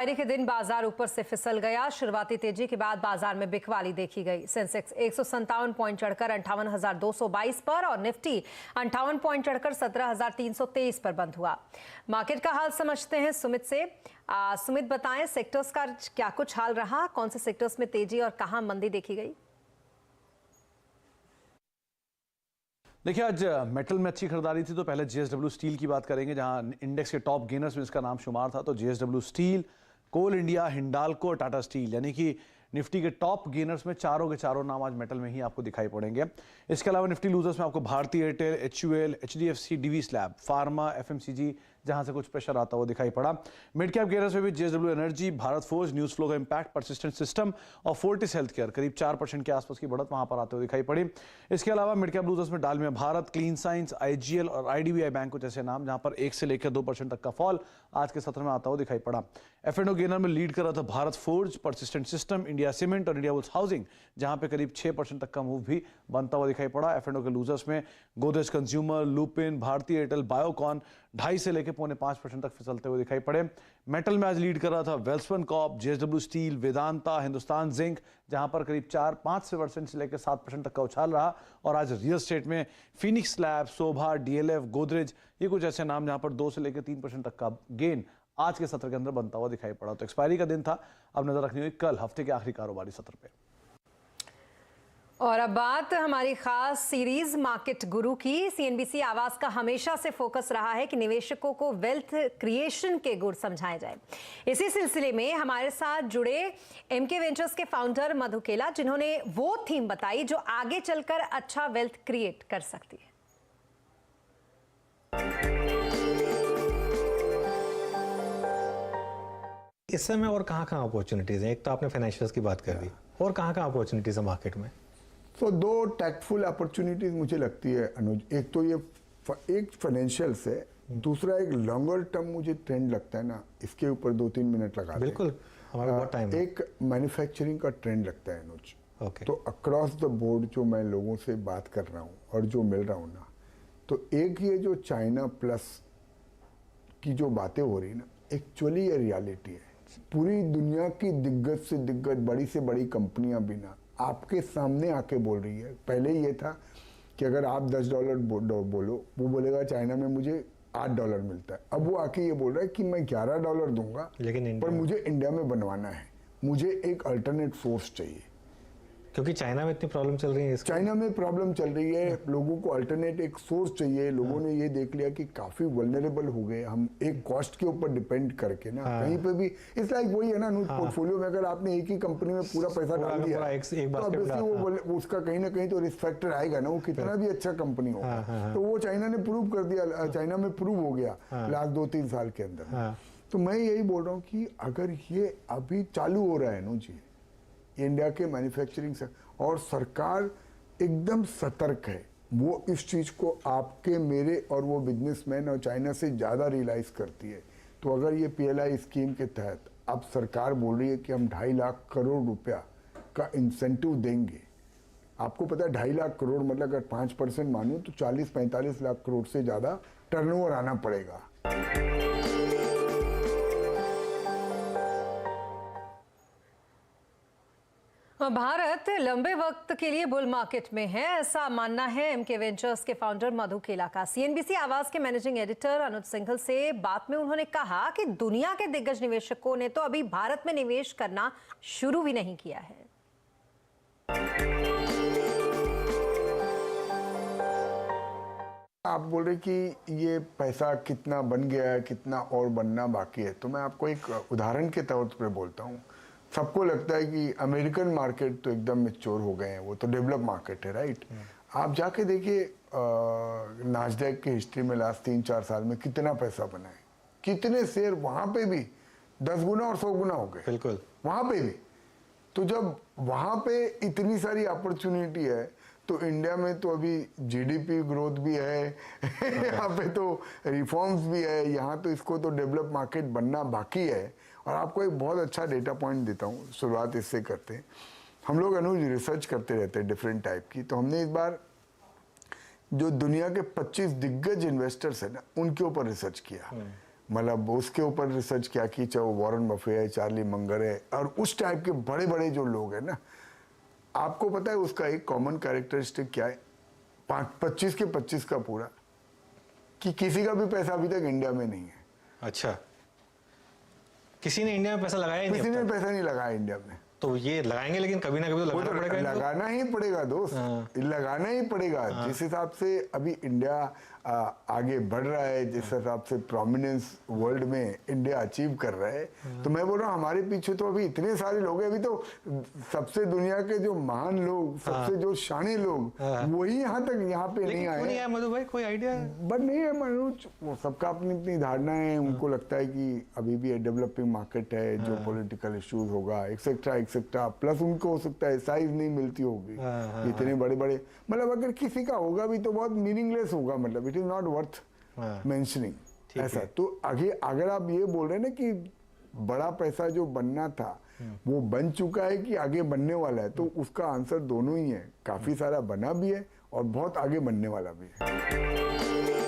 जारी के दिन बाजार ऊपर से फिसल गया। शुरुआती तेजी के बाद बाजार में बिकवाली देखी गई। सेंसेक्स 157 पॉइंट चढ़कर 58,222 पर और निफ्टी 58 पॉइंट चढ़कर 17,323 पर बंद हुआ। मार्केट का हाल समझते हैं सुमित से। सुमित, बताएं सेक्टर्स का क्या कुछ हाल रहा, कौन से सेक्टर्स में तेजी और कहां मंदी देखी गई? देखिए, आज मेटल में अच्छी खरीदारी थी। तो पहले जेएसडब्ल्यू स्टील की बात करेंगे, जहां इंडेक्स के टॉप गेनर्स में इसका नाम शुमार था। तो जेएसडब्ल्यू स्टील, कोल इंडिया, हिंडाल्को और टाटा स्टील, यानी कि निफ्टी के टॉप गेनर्स में चारों के चारों नाम आज मेटल में ही आपको दिखाई पड़ेंगे। इसके अलावा निफ्टी लूजर्स में आपको Bharti Airtel, HUL, HDFC, Divi's lab, pharma, FMCG, जहां से कुछ प्रेशर आता हुआ दिखाई पड़ा। मिड कैप गेनर्स में भी JSW energy, Bharat forge, news flow का इंपैक्ट, परसिस्टेंट सिस्टम और फोर्टिस हेल्थकेयर करीब 4% के आसपास की बढ़त वहां पर आते हुए दिखाई पड़ी। इसके अलावा मिड कैप लूजर्स में Dalmia Bharat, clean science, IGL और आईडीबीआई बैंक कुछ ऐसे नाम जहां पर 1 से लेकर 2% तक का फॉल आज के सत्र में आता हुआ दिखाई पड़ा। एफ&ओ गेनर में लीड कर रहा था Bharat forge, persistent system, India cement और इंडिया बुल्स हाउसिंग, जहां पे करीब 6% तक का मूव भी बनता हुआ दिखाई पड़ा। एफ&ओ के लूजर्स में गोदरेज कंज्यूमर, लुपिन, भारतीय एयरटेल, बायोकॉन 2.5 से लेकर 0.5% तक फिसलते हुए दिखाई पड़े। मेटल में आज लीड कर रहा था Welspun Corp, JSW steel, Vedanta, Hindustan zinc, जहां पर करीब 4-5% से लेकर 7% तक का उछाल रहा। और आज रियल एस्टेट में फिनिक्स लैब, शोभा, डीएलएफ, गोदरेज, ये कुछ ऐसे नाम जहां पर 2 से लेकर 3% तक का गेन आज के सत्र के अंदर बनता हुआ दिखाई पड़ा। तो एक्सपायरी का दिन था, अब नजर रखनी हुई कल हफ्ते के आखिरी कारोबारी सत्र पे। और अब बात हमारी खास सीरीज मार्केट गुरु की। सीएनबीसी आवाज का हमेशा से फोकस रहा है कि निवेशकों को वेल्थ क्रिएशन के गुर समझाए जाए। इसी सिलसिले में हमारे साथ जुड़े एमके वेंचर्स के फाउंडर मधु केला, जिन्होंने वो थीम बताई जो आगे चलकर अच्छा वेल्थ क्रिएट कर सकती है। इस समय और कहाँ अपॉर्चुनिटीज हैं? एक तो आपने फाइनेंशियल्स की बात कर दी, और कहाँ अपॉर्चुनिटीज है मार्केट में? तो 2 टैक्टफुल अपॉर्चुनिटीज मुझे लगती है अनुज। एक तो ये एक फाइनेंशियल से, दूसरा एक लॉन्गर टर्म मुझे ट्रेंड लगता है ना, इसके ऊपर 2-3 मिनट लगा दें। बिल्कुल, हमारे बहुत टाइम है। एक मैन्युफैक्चरिंग का ट्रेंड लगता है अनुज। ओके। तो अक्रॉस द बोर्ड जो मैं लोगों से बात कर रहा हूँ और जो मिल रहा हूँ ना, तो एक ये जो चाइना प्लस की जो बातें हो रही ना, एक्चुअली ये रियलिटी है। पूरी दुनिया की दिग्गज से दिग्गज, बड़ी से बड़ी कंपनियां भी ना आपके सामने आके बोल रही है। पहले ये था कि अगर आप $10 बोलो, वो बोलेगा चाइना में मुझे $8 मिलता है। अब वो आके ये बोल रहा है कि मैं $11 दूंगा, लेकिन पर मुझे इंडिया में बनवाना है, मुझे एक अल्टरनेट सोर्स चाहिए। क्योंकि चाइना में इतनी प्रॉब्लम चल रही है। चाइना में प्रॉब्लम चल रही है, लोगों को अल्टरनेट एक सोर्स चाहिए। लोगों ने ये देख लिया कि काफी वल्नरेबल हो गए हम एक कॉस्ट के ऊपर डिपेंड करके ना। कहीं पे भी इस लाइक वही है ना, पोर्टफोलियो में अगर आपने एक ही कंपनी में पूरा पैसा डाल दिया तो ऑब्वियसली वो उसका कहीं ना कहीं तो रिस्क फैक्टर आएगा ना, वो कितना भी अच्छा कंपनी होगा। तो वो चाइना ने प्रूव कर दिया, चाइना में प्रूव हो गया लास्ट 2-3 साल के अंदर। तो मैं यही बोल रहा हूँ कि अगर ये अभी चालू हो रहा है ना जी, इंडिया के मैन्युफैक्चरिंग से, और सरकार एकदम सतर्क है, वो इस चीज को आपके, मेरे और वो बिजनेसमैन और चाइना से ज्यादा रियलाइज करती है। तो अगर ये पीएलआई स्कीम के तहत अब सरकार बोल रही है कि हम 2.5 लाख करोड़ रुपया का इंसेंटिव देंगे। आपको पता है 2.5 लाख करोड़ मतलब अगर 5% मानूं तो 40-45 लाख करोड़ से ज्यादा टर्नओवर आना पड़ेगा। भारत लंबे वक्त के लिए बुल मार्केट में है, ऐसा मानना है एमके वेंचर्स के फाउंडर मधु केला का। सीएनबीसी आवाज के मैनेजिंग एडिटर अनुज सिंघल से बात में उन्होंने कहा कि दुनिया के दिग्गज निवेशकों ने तो अभी भारत में निवेश करना शुरू भी नहीं किया है। आप बोल रहे कि ये पैसा कितना बन गया है, कितना और बनना बाकी है। तो मैं आपको एक उदाहरण के तौर पर बोलता हूँ। सबको लगता है कि अमेरिकन मार्केट तो एकदम मैच्योर हो गए हैं, वो तो डेवलप मार्केट है, राइट। आप जाके देखिए नास्डैक की हिस्ट्री में लास्ट 3-4 साल में कितना पैसा बना है, कितने शेयर वहां पे भी 10 गुना और 100 गुना हो गए। बिल्कुल, वहां पे भी। तो जब वहां पे इतनी सारी अपॉर्चुनिटी है, तो इंडिया में तो अभी जीडीपी ग्रोथ भी है यहाँ पे तो रिफॉर्म्स भी है, यहाँ तो इसको तो डेवलप मार्केट बनना बाकी है। और आपको एक बहुत अच्छा डेटा पॉइंट देता हूँ, शुरुआत इससे करते हैं। हम लोग अनुज रिसर्च करते रहते हैं डिफरेंट टाइप की। तो हमने इस बार जो दुनिया के 25 दिग्गज इन्वेस्टर्स है ना, उनके ऊपर रिसर्च किया। मतलब उसके ऊपर रिसर्च क्या की, चाहे वो वॉरेन बफे है, चार्ली मंगर है, और उस टाइप के बड़े बड़े जो लोग हैं ना, आपको पता है उसका एक कॉमन कैरेक्टरिस्टिक क्या है, 25 के 25 का पूरा, कि किसी का भी पैसा अभी तक इंडिया में नहीं है। अच्छा, किसी ने इंडिया में पैसा लगाया ही नहीं किसी अब ने तक। पैसा नहीं लगाया इंडिया में। तो ये लगाएंगे, लेकिन कभी ना कभी तो वो लगाना तो पड़ेगा इनको। लगाना ही पड़ेगा दोस्त, लगाना ही पड़ेगा। जिस हिसाब से अभी इंडिया आगे बढ़ रहा है, जिस हिसाब से प्रोमिनेंस वर्ल्ड में इंडिया अचीव कर रहा है, तो मैं बोल रहा हूँ हमारे पीछे तो अभी इतने सारे लोग हैं। अभी तो सबसे दुनिया के जो महान लोग, सबसे जो शानी लोग, वही यहाँ पे नहीं क्यों नहीं आए। आया मधु भाई, कोई आइडिया है? बट नहीं है मनोज, वो सबका अपनी अपनी धारणा है। उनको लगता है कि अभी भी डेवलपिंग मार्केट है, जो पॉलिटिकल इश्यूज होगा एक्सेट्रा एक्सेट्रा, प्लस उनको हो सकता है साइज नहीं मिलती होगी इतने बड़े बड़े, मतलब अगर किसी का होगा भी तो बहुत मीनिंगलेस होगा, मतलब it is not worth mentioning ऐसा। तो आगे अगर आप ये बोल रहे हैं ना कि बड़ा पैसा जो बनना था वो बन चुका है कि आगे बनने वाला है, तो उसका आंसर दोनों ही है। काफी सारा बना भी है और बहुत आगे बनने वाला भी है।